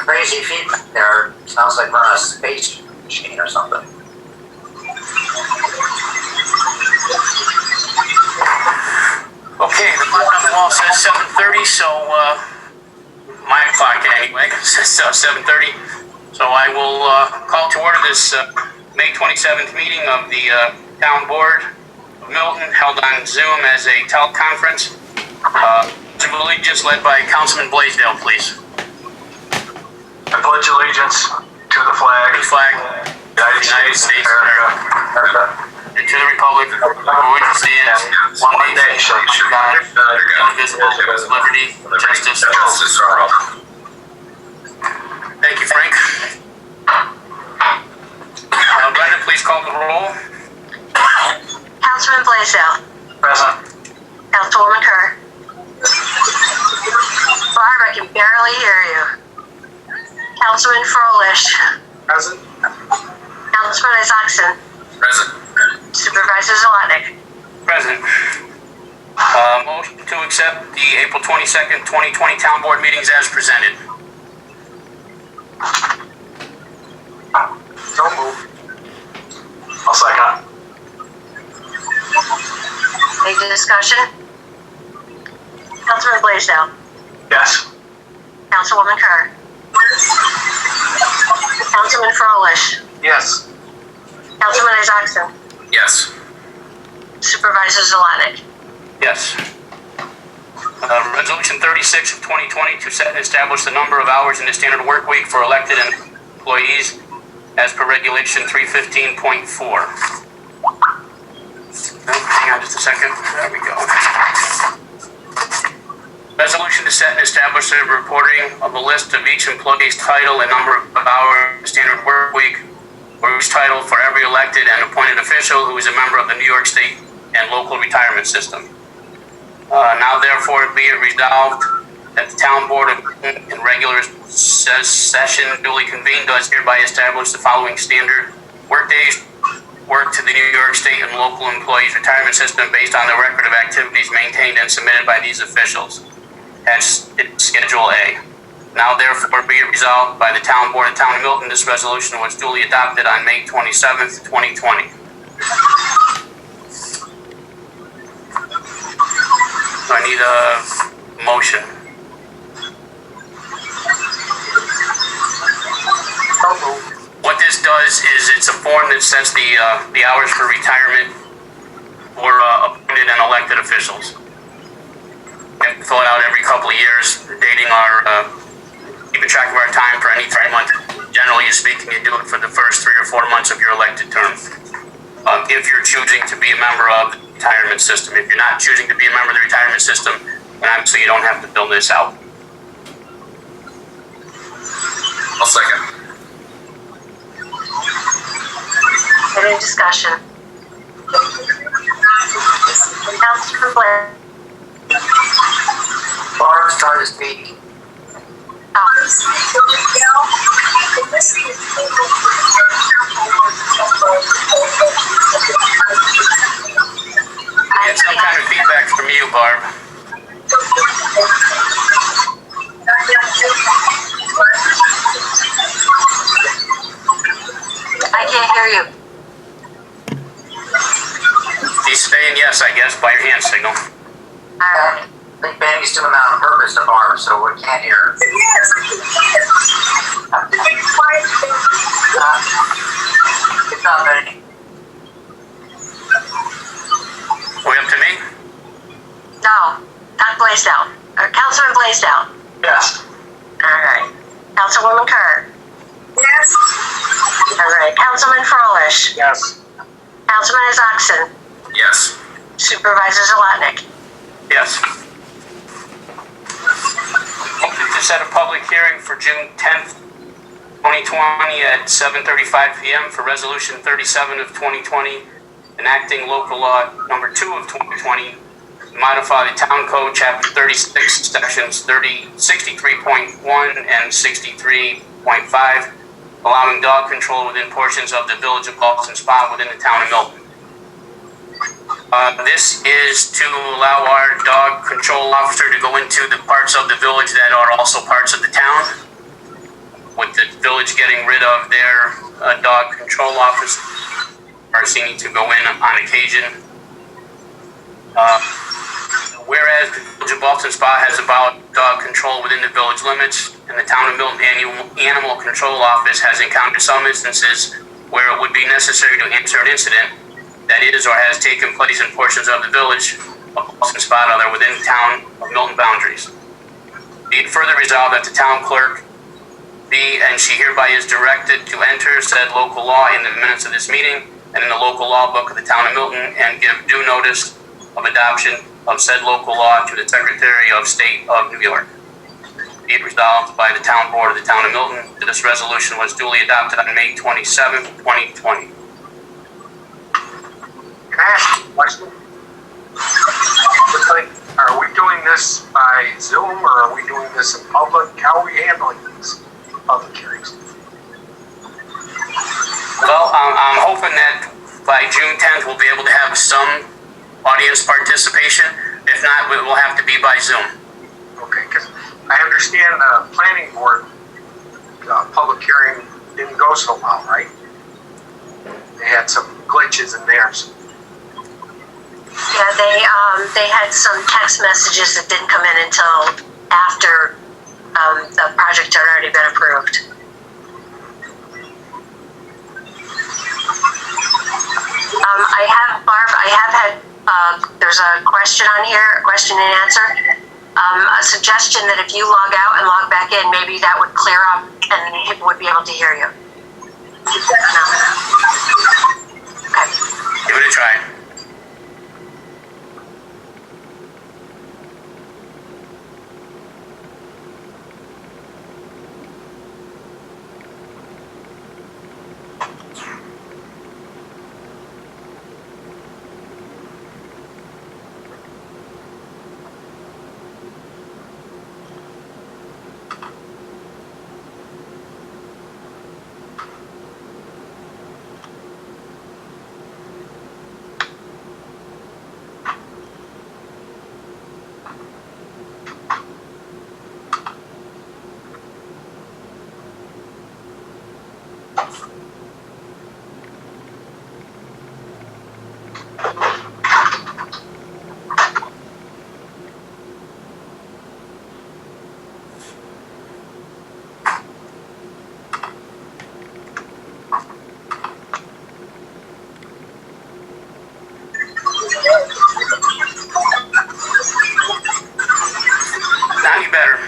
crazy feedback there. Sounds like we're on a space machine or something. Okay, the clock on the wall says 7:30, so my clock anyway says 7:30. So I will call to order this May 27th meeting of the Town Board of Milton, held on Zoom as a teleconference. To allegiance led by Councilman Blaisdell, please. I pledge allegiance to the flag The flag of the United States of America, and to the republic for which it stands, one nation, under God, indivisible, with liberty, justice, for all. Thank you, Frank. Brenda, please call the roll. Councilman Blaisdell. Present. Councilwoman Kerr. Barb, I can barely hear you. Councilman Froelich. Present. Councilman Isaacson. Present. Supervisor Zlotnick. Present. Motion to accept the April 22nd, 2020 Town Board meetings as presented. So moved. I'll second. Any discussion? Councilman Blaisdell. Yes. Councilwoman Kerr. Councilman Froelich. Yes. Councilman Isaacson. Yes. Supervisor Zlotnick. Yes. Resolution 36 of 2020 to set and establish the number of hours in the standard work week for elected employees as per regulation 315.4. Hang on just a second. There we go. Resolution to set and establish the reporting of a list of each employee's title and number of hours in the standard work week for each title for every elected and appointed official who is a member of the New York State and local retirement system. Now therefore be it resolved that the Town Board in regular session duly convened does hereby establish the following standard work days work to the New York State and local employees retirement system based on the record of activities maintained and submitted by these officials. That's Schedule A. Now therefore be it resolved by the Town Board of Town of Milton, this resolution was duly adopted on May 27th, 2020. So I need a motion. What this does is it's a form that sets the hours for retirement for appointed and elected officials. We have to fill it out every couple of years, dating our, keeping track of our time for any 3 months. Generally speaking, you do it for the first 3 or 4 months of your elected term. If you're choosing to be a member of the retirement system. If you're not choosing to be a member of the retirement system, then obviously you don't have to fill this out. I'll second. Any discussion? Councilman Blair. Barb's trying to speak. I get some kind of feedback from you, Barb. I can't hear you. She's saying yes, I guess, by your hand signal. Alright. I think Benny's doing that on purpose to Barb, so we can't hear her. Good job, Benny. Way up to me? No, not Blaisdell. Councilman Blaisdell. Yes. Alright. Councilwoman Kerr. Yes. Alright. Councilman Froelich. Yes. Councilman Isaacson. Yes. Supervisor Zlotnick. Yes. To set a public hearing for June 10th, 2020 at 7:35 p.m. for Resolution 37 of 2020, enacting local law number 2 of 2020, to modify the Town Code, Chapter 36, Sections 63.1 and 63.5, allowing dog control within portions of the Village of Boston Spa within the Town of Milton. This is to allow our dog control officer to go into the parts of the village that are also parts of the town. with the village getting rid of their dog control office, RC need to go in on occasion. Whereas the Village of Boston Spa has about dog control within the village limits, and the Town of Milton Animal Control Office has encountered some instances where it would be necessary to answer an incident that is or has taken place in portions of the Village of Boston Spa that are within the Town of Milton boundaries. Be it further resolved that the town clerk be and she hereby is directed to enter said local law in the minutes of this meeting and in the local law book of the Town of Milton, and give due notice of adoption of said local law to the Secretary of State of New York. Be it resolved by the Town Board of the Town of Milton that this resolution was duly adopted on May 27, 2020. Can I ask you a question? Are we doing this by Zoom or are we doing this in public? How are we handling these public hearings? Well, I'm hoping that by June 10th we'll be able to have some audience participation. If not, it will have to be by Zoom. Okay, because I understand the planning board public hearing didn't go so well, right? They had some glitches in theirs. Yeah, they had some text messages that didn't come in until after the project had already been approved. I have had, there's a question on here, a question and answer. A suggestion that if you log out and log back in, maybe that would clear up and people would be able to hear you. No. Okay. Give it a try. Not any better.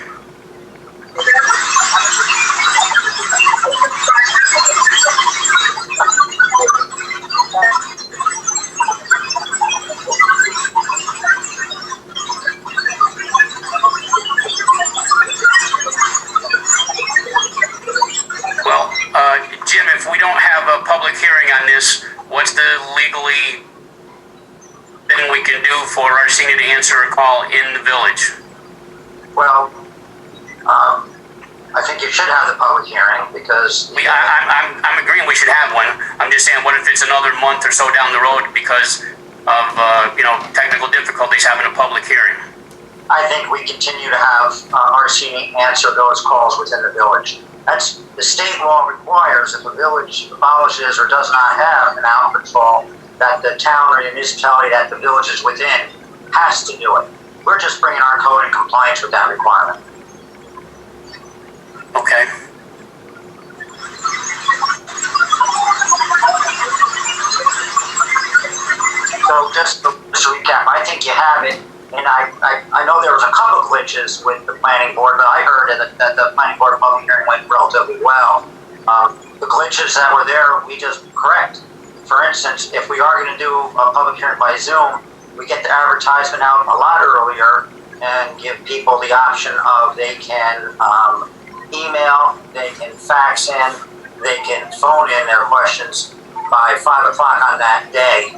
Well, Jim, if we don't have a public hearing on this, what's the legally thing we can do for our senior to answer a call in the village? Well, I think you should have the public hearing because. I'm agreeing we should have one. I'm just saying, what if it's another month or so down the road because of technical difficulties having a public hearing? I think we continue to have RC answer those calls within the village. That's the state law requires if a village abolishes or does not have an animal control, that the town or the municipality that the village is within has to do it. We're just bringing our code in compliance with that requirement. Okay. So just to recap, I think you have it, and I know there was a couple glitches with the planning board, but I heard that the planning board public hearing went relatively well. The glitches that were there, we just correct. For instance, if we are going to do a public hearing by Zoom, we get the advertisement out a lot earlier and give people the option of they can email, they can fax in, they can phone in their questions by 5 o'clock on that day.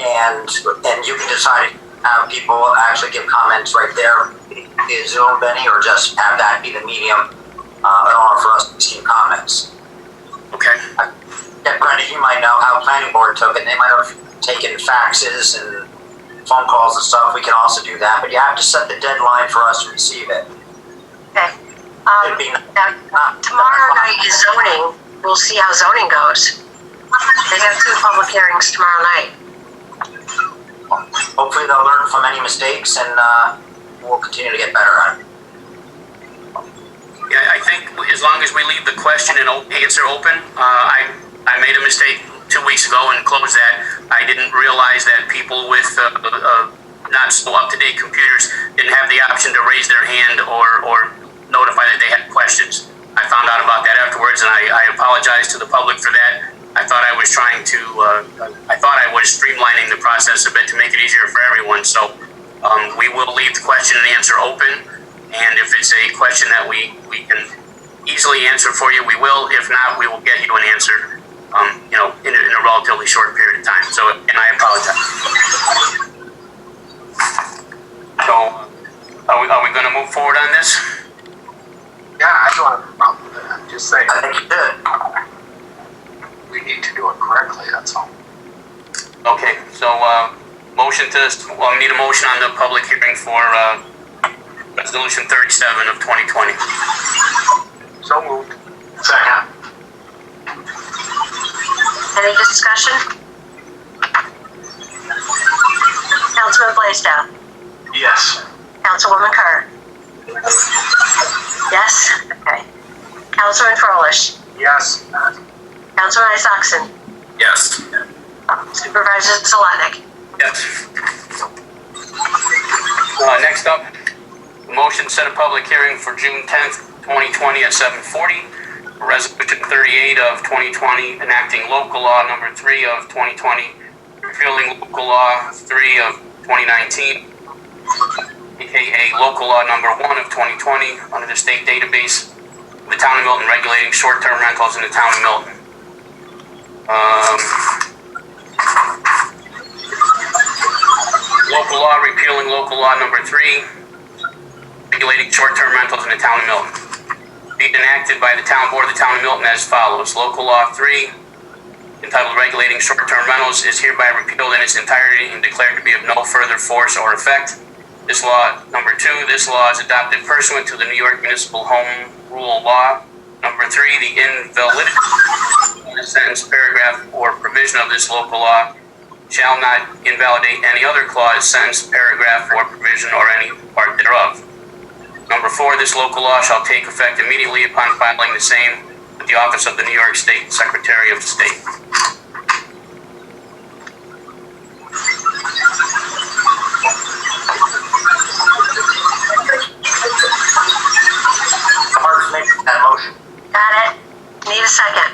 And you can decide to have people actually give comments right there via Zoom, Benny, or just have that be the medium in order for us to see comments. Okay. Brenda, you might know how planning board took it. They might have taken faxes and phone calls and stuff. We can also do that, but you have to set the deadline for us to receive it. Okay. It'd be Now, tomorrow night is zoning. We'll see how zoning goes. They have 2 public hearings tomorrow night. Hopefully they'll learn from any mistakes and we'll continue to get better at it. Yeah, I think as long as we leave the question and answer open, I made a mistake 2 weeks ago and closed that. I didn't realize that people with not so up-to-date computers didn't have the option to raise their hand or notify that they had questions. I found out about that afterwards, and I apologize to the public for that. I thought I was trying to, I thought I was streamlining the process a bit to make it easier for everyone. So we will leave the question and answer open. And if it's a question that we can easily answer for you, we will. If not, we will get you an answer, in a relatively short period of time. So, and I apologize. So, are we going to move forward on this? Yeah, I don't have a problem with that. I'm just saying, I think you did. we need to do it correctly, that's all. Okay, so we need a motion on the public hearing for Resolution 37 of 2020. So moved. Second. Any discussion? Councilman Blaisdell. Yes. Councilwoman Kerr. Yes? Okay. Councilman Froelich. Yes. Councilman Isaacson. Yes. Supervisor Zelenik. Yes. Next up, motion to set a public hearing for June 10th, 2020 at 7:40. Resolution 38 of 2020, enacting local law number 3 of 2020, repealing local law 3 of 2019, aka local law number 1 of 2020, under the state database of the town of Milton, regulating short-term rentals in the town of Milton. Local law repealing local law number 3, regulating short-term rentals in the town of Milton. Being enacted by the town board of the town of Milton as follows. Local law 3, entitled regulating short-term rentals, is hereby repealed in its entirety and declared to be of no further force or effect. This law, number 2, this law is adopted pursuant to the New York Municipal Home Rule Law. Number 3, the invalidity of the sentence, paragraph, or provision of this local law shall not invalidate any other clause, sentence, paragraph, or provision, or any part thereof. Number 4, this local law shall take effect immediately upon filing the same with the Office of the New York State Secretary of State. Mark, make that motion. Got it? Need a second.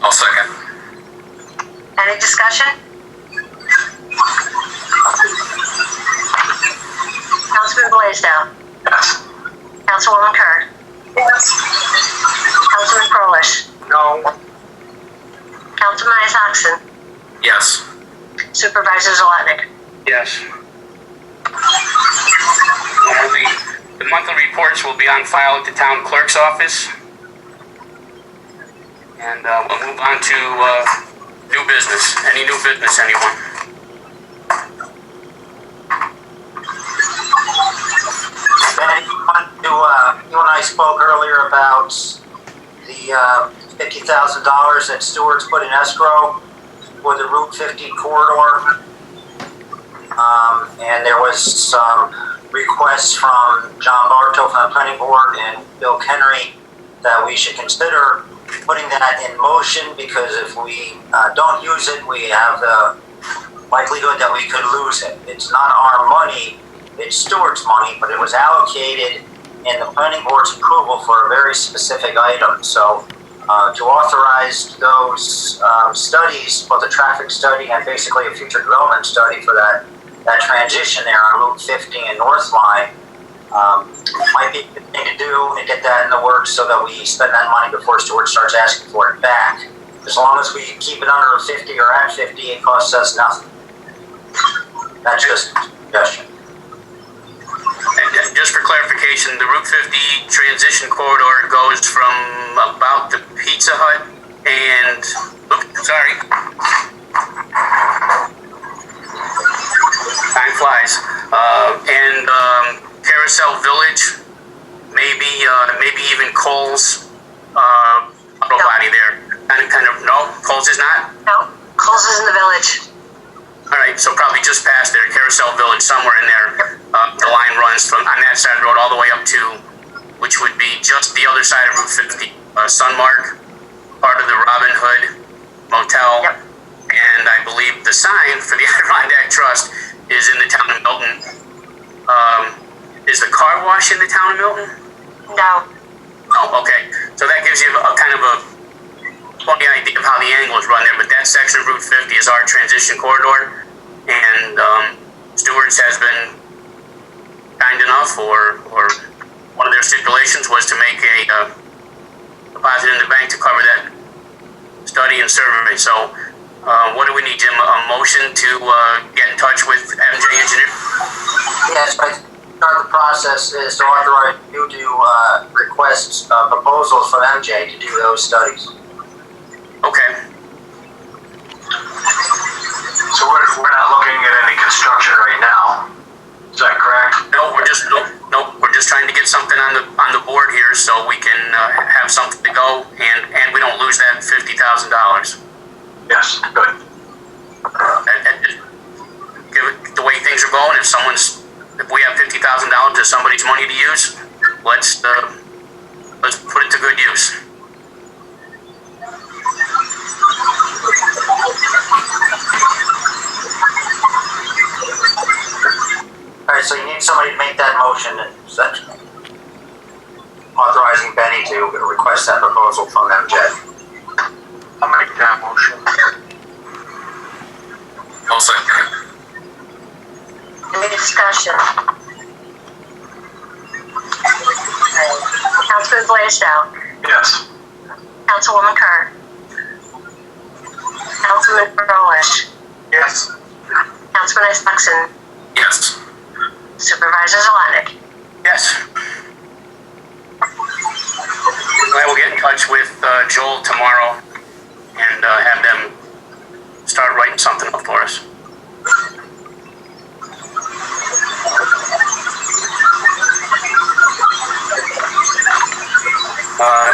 I'll second. Any discussion? Councilman Blaisdell. Yes. Councilwoman Kerr. Councilman Froelich. No. Councilman Isaacson. Yes. Supervisor Zelenik. Yes. The monthly reports will be on file at the town clerk's office. And we'll move on to new business. Any new business, anyone? Ben, you and I spoke earlier about the $50,000 that Stewart's put in escrow for the Route 50 corridor. And there was some requests from John Bartow from the planning board and Bill Henry that we should consider putting that in motion, because if we don't use it, we have the likelihood that we could lose it. It's not our money, it's Stewart's money, but it was allocated in the planning board's approval for a very specific item. So to authorize those studies, both the traffic study and basically a future development study for that transition there on Route 50 and North Line, might be a good thing to do and get that in the works so that we spend that money before Stewart starts asking for it back. As long as we keep it under 50 or at 50, it costs us nothing. That's just a suggestion. And just for clarification, the Route 50 transition corridor goes from about the Pizza Hut and, time flies, and Carousel Village, maybe maybe even Cole's auto body there. Kind of, no, Cole's is not? No, Coles is in the village. All right, so probably just past there, Carousel Village, somewhere in there. The line runs from on that side of the road all the way up to, which would be just the other side of Route 50, Sunmark, part of the Robin Hood Motel. Yep. And I believe the sign for the Adirondack Trust is in the town of Milton. Is the car wash in the town of Milton? No. Oh, okay. So that gives you a kind of a funny idea of how the angles run there, but that section of Route 50 is our transition corridor, and Stewart's has been kind enough, or one of their stipulations was to make a deposit in the bank to cover that study and survey. So what do we need, Jim? A motion to get in touch with MJ Engineering? Yes, I start the process is to authorize you to request proposals from MJ to do those studies. Okay. So we're not looking at any construction right now. Is that correct? No, we're just trying to get something on the board here so we can have something to go and we don't lose that $50,000. Yes, good. Give it the way things are going. If we have $50,000 as somebody's money to use, let's put it to good use. All right, so you need somebody to make that motion and authorizing Benny to request that proposal from MJ. I'll make that motion. I'll second. Any discussion? Councilman Blaisdell. Yes. Councilwoman Kerr. Councilman Froelich. Yes. Councilman Isaacson. Yes. Supervisor Zelenik. Yes. I will get in touch with Joel tomorrow and have them start writing something up for us.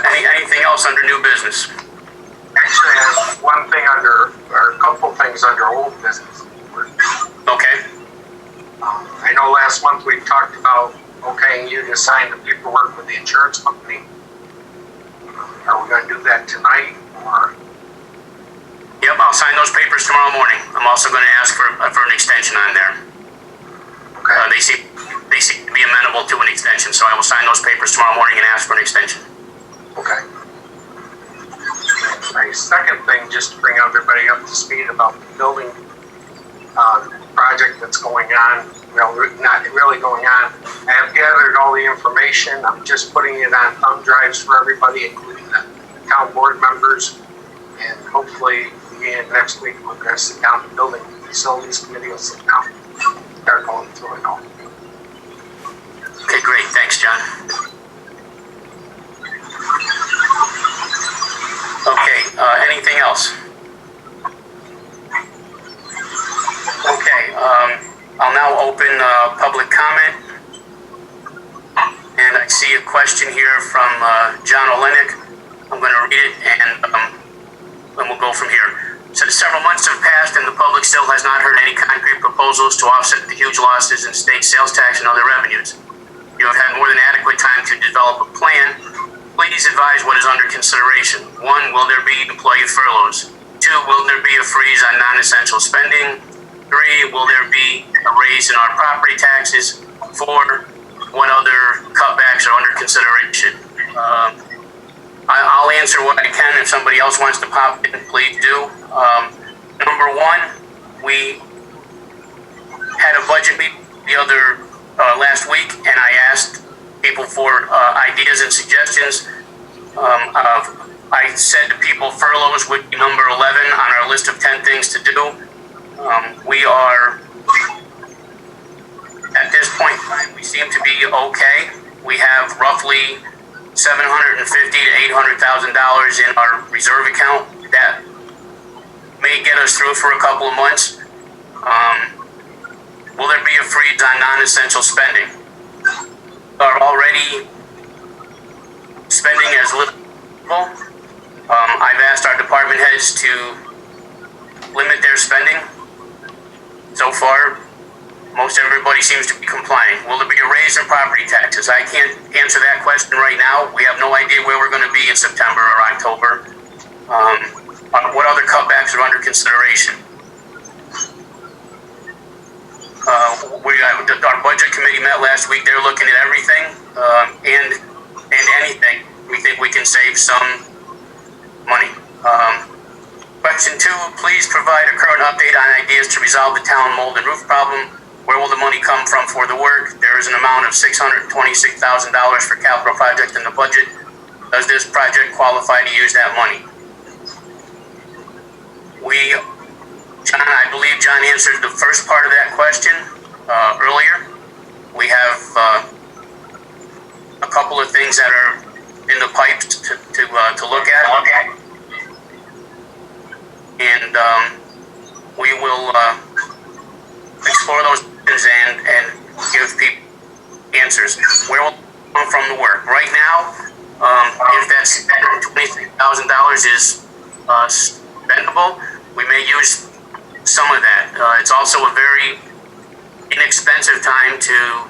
Anything else under new business? Actually, I have one thing or a couple things under old business. Okay. I know last month we talked about okaying you to sign the paperwork with the insurance company. Are we going to do that tonight, or? Yep, I'll sign those papers tomorrow morning. I'm also going to ask for an extension on there. Okay. They seem to be amenable to an extension, so I will sign those papers tomorrow morning and ask for an extension. Okay. My second thing, just to bring everybody up to speed about the building project that's going on, well, not really going on. I have gathered all the information. I'm just putting it on thumb drives for everybody, including the town board members. And hopefully, beginning next week, we'll address the town building facilities committee will sit down and start going through it all. Okay, great. Thanks, John. Okay, anything else? Okay, I'll now open public comment. And I see a question here from John Olenek. I'm going to read it and we'll go from here. So several months have passed and the public still has not heard any concrete proposals to offset the huge losses in state sales tax and other revenues. You have had more than adequate time to develop a plan. Please advise what is under consideration. 1, will there be employee furloughs? 2, will there be a freeze on non-essential spending? 3, will there be a raise in our property taxes? 4, what other cutbacks are under consideration? I'll answer what I can. If somebody else wants to pop in, please do. Number 1, we had a budget meeting the other last week, and I asked people for ideas and suggestions. I said to people furloughs would be number 11 on our list of 10 things to do. We are, at this point in time, we seem to be okay. We have roughly $750,000 to $800,000 in our reserve account. That may get us through for a couple of months. Will there be a freeze on non-essential spending? Are already spending as little as possible. I've asked our department heads to limit their spending. So far, most everybody seems to be complying. Will there be a raise in property taxes? I can't answer that question right now. We have no idea where we're going to be in September or October. What other cutbacks are under consideration? Our budget committee met last week. They're looking at everything and anything. We think we can save some money. Question 2, please provide a current update on ideas to resolve the town mold and roof problem. Where will the money come from for the work? There is an amount of $626,000 for capital project in the budget. Does this project qualify to use that money? John, I believe John answered the first part of that question earlier. We have a couple of things that are in the pipes to look at. And we will explore those and give people answers. Where will it come from the work? Right now, if that's $26,000 is spendable, we may use some of that. It's also a very inexpensive time to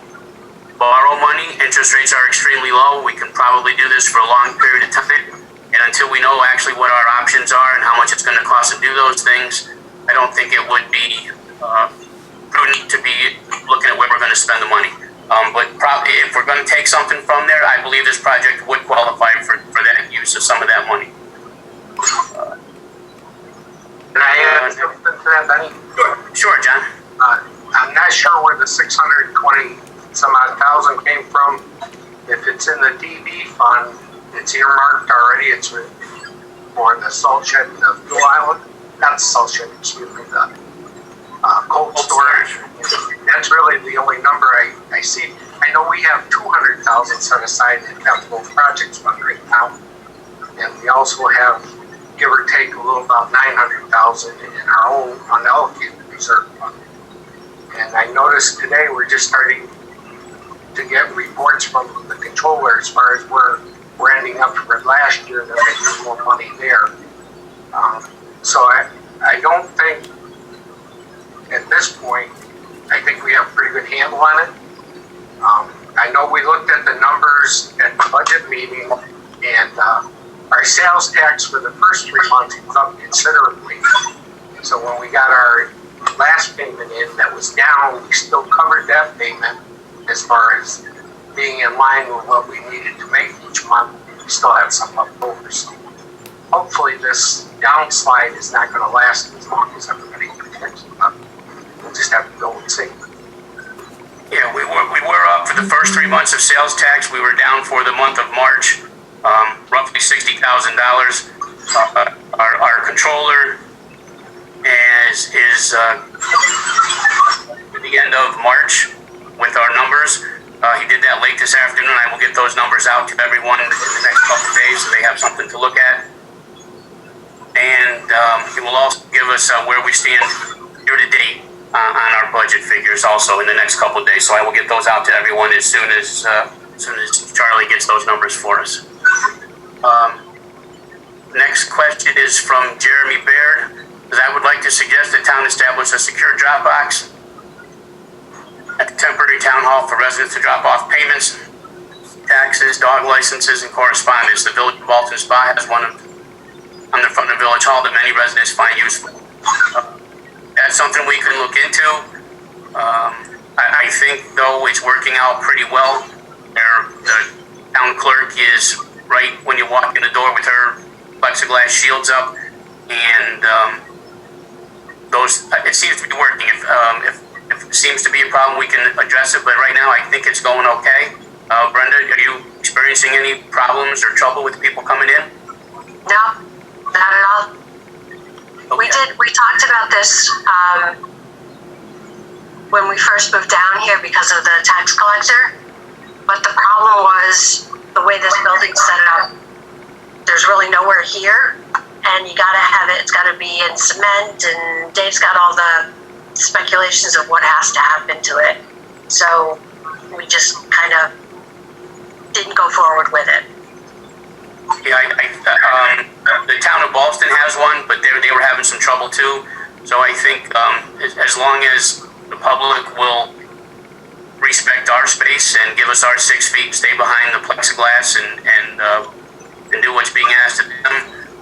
borrow money. Interest rates are extremely low. We can probably do this for a long period of time. And until we know actually what our options are and how much it's going to cost to do those things, I don't think it would be prudent to be looking at where we're going to spend the money. But probably if we're going to take something from there, I believe this project would qualify for that use of some of that money. Can I add something to that, Benny? Sure, John. I'm not sure where the 620 some odd thousand came from. If it's in the DB fund, it's earmarked already. It's for the salt shed and the fuel island. Not the salt shed, excuse me, the cold storage. That's really the only number I see. I know we have 200,000 set aside in capital projects fund right now. And we also have, give or take, a little about 900,000 in our own unallocated reserve fund. And I noticed today we're just starting to get reports from the controller as far as where we're ending up for last year. There may be more money there. So I don't think at this point, I think we have a pretty good handle on it. I know we looked at the numbers at the budget meeting, and our sales tax for the first 3 months was up considerably. So when we got our last payment in that was down, we still covered that payment as far as being in line with what we needed to make each month. We still have some left over. So hopefully this downslide is not going to last as long as everybody predicts. We'll just have to go and see. Yeah, we were up for the first 3 months of sales tax. We were down for the month of March, roughly $60,000. Our controller is at the end of March with our numbers. He did that late this afternoon. I will get those numbers out to everyone in the next couple of days so they have something to look at. And he will also give us where we stand year to date on our budget figures also in the next couple of days. So I will get those out to everyone as soon as Charlie gets those numbers for us. Next question is from Jeremy Baird. I would like to suggest the town establish a secure drop box at the temporary town hall for residents to drop off payments, taxes, dog licenses, and correspondence. The Village of Alton Spa has one on the front of the Village Hall that many residents find useful. That's something we can look into. I think, though, it's working out pretty well. The town clerk is right when you walk in the door with her plexiglass shields up, and it seems to be working. If it seems to be a problem, we can address it, but right now I think it's going okay. Brenda, are you experiencing any problems or trouble with people coming in? No, not at all. Okay. We talked about this when we first moved down here because of the tax collector, but the problem was the way this building's set up. There's really nowhere here, and you gotta have it, it's gotta be in cement, and Dave's got all the speculations of what has to happen to it. So we just kind of didn't go forward with it. Yeah, the town of Ballston has one, but they were having some trouble too. So I think as long as the public will respect our space and give us our 6 feet, stay behind the plexiglass and do what's being asked of them.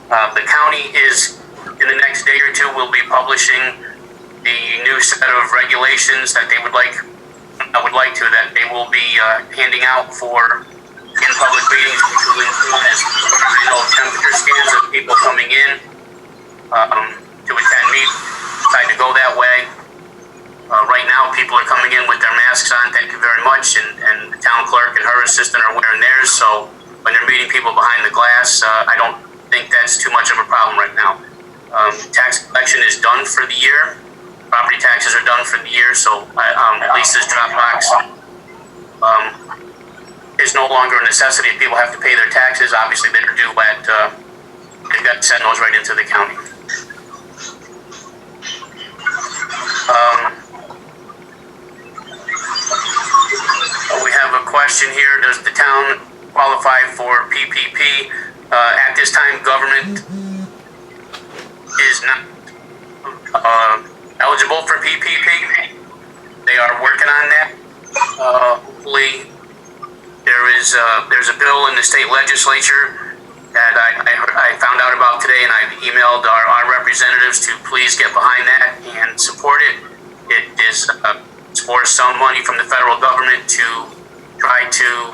The county is, in the next day or two, will be publishing the new set of regulations that they would like, that they will be handing out for in public meetings, which will include temperature scans of people coming in to attend meetings. Decide to go that way. Right now, people are coming in with their masks on, thank you very much, and the town clerk and her assistant are wearing theirs, so when they're meeting people behind the glass, I don't think that's too much of a problem right now. Tax collection is done for the year. Property taxes are done for the year, so Lisa's Dropbox is no longer a necessity. If people have to pay their taxes, obviously they're due at, they've got to send those right into the county. We have a question here. Does the town qualify for PPP? At this time, government is not eligible for PPP. They are working on that. Hopefully, there's a bill in the state legislature that I found out about today, and I've emailed our representatives to please get behind that and support it. It is for some money from the federal government to try to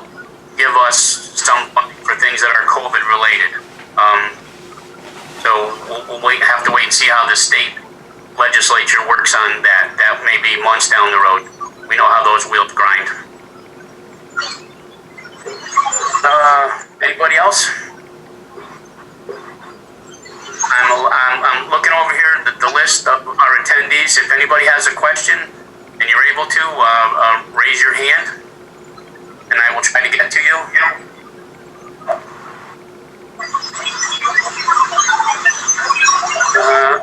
give us some money for things that are COVID related. So we'll have to wait and see how the state legislature works on that. That may be months down the road. We know how those wheels grind. Anybody else? I'm looking over here at the list of our attendees. If anybody has a question and you're able to, raise your hand and I will try to get to you.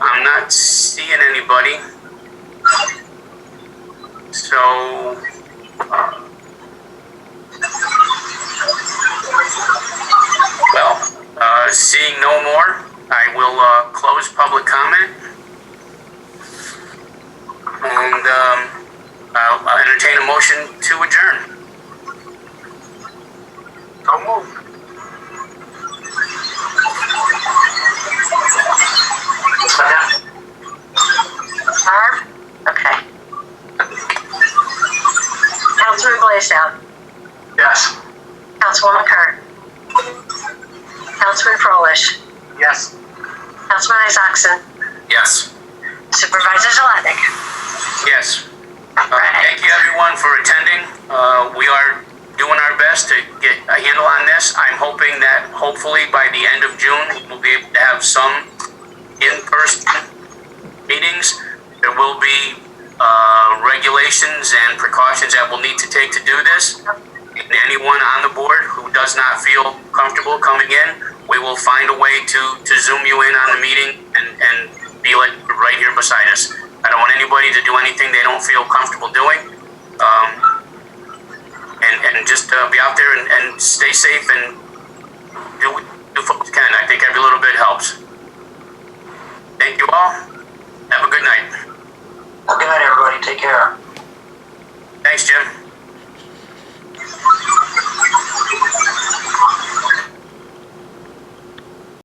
I'm not seeing anybody. So, seeing no more, I will close public comment, and I'll entertain a motion to adjourn. So moved. Barb? Okay. Councilman Blaisdell. Yes. Councilwoman Kerr. Councilman Froelich. Yes. Councilman Isaacson. Yes. Supervisor Zelenik. Yes. Thank you everyone for attending. We are doing our best to get a handle on this. I'm hoping that hopefully by the end of June, we'll be able to have some in-person meetings. There will be regulations and precautions that we'll need to take to do this. And anyone on the board who does not feel comfortable coming in, we will find a way to Zoom you in on the meeting and be like right here beside us. I don't want anybody to do anything they don't feel comfortable doing. And just be out there and stay safe and do what you can. I think every little bit helps. Thank you all. Have a good night. Good night, everybody. Take care.